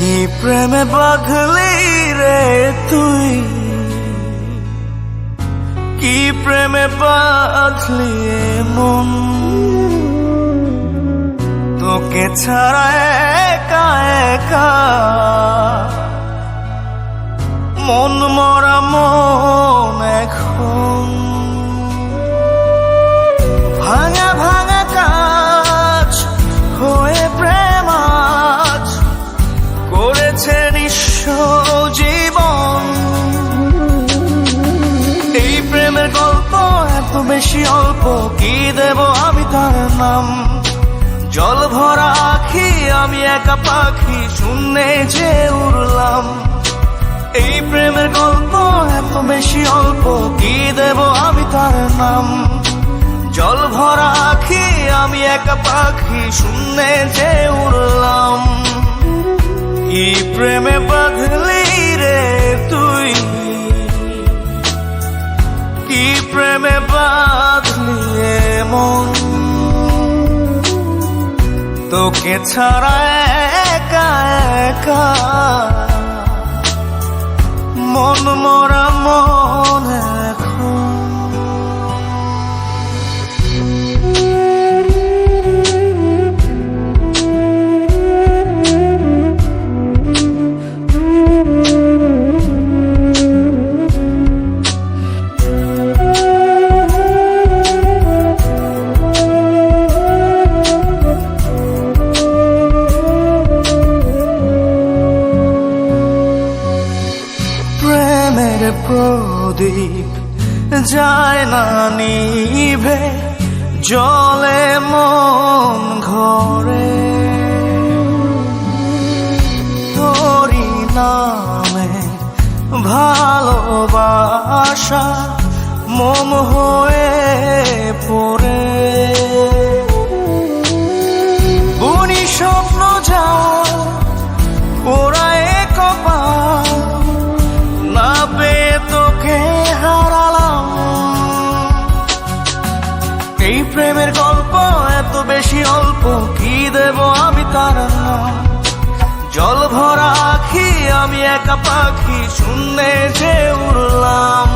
কি প্রেমে বাঁধলি রে তুই, কি প্রেমে বাঁধলি মন, তোকে ছাড়া একা একা মন মরা মন এখন। ভাঙা ভাঙা কাজ হয়ে প্রেম আজ করেছে নিঃস্ব জীবন। এই প্রেমের গল্প এত বেশি অল্প, কি দেব আমি তার নাম। জল ভরা আখি আমি একা পাখি শূন্যে যে উড়লাম। এই প্রেমের গল্প এত বেশি অল্প, কি দেব আমি তার নাম। জল ভরা আখি আমি একা পাখি শূন্যে যে উড়লাম। কি প্রেমে বাঁধলি রে তুই, কি প্রেমে বাঁধলি মন, তোকে ছাড়া একা একা মন মরা মন এখন। প্রেমের প্রদীপ যায় না নিভে, জলে মন ঘরে। তোরি নামে ভালোবাসা মোম হয়ে পড়ে। বুনি স্বপ্ন যাও পোড়ায় কপাল, না পেয়ে তোকে হারালাম। এই প্রেমের গল্প এত বেশি অল্প, কি দেব আমি তার নাম। জল ভরা আখি আমি একা পাখি শূন্যে যে উড়লাম।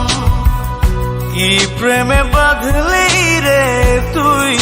কি প্রেমে বাঁধলি রে তুই,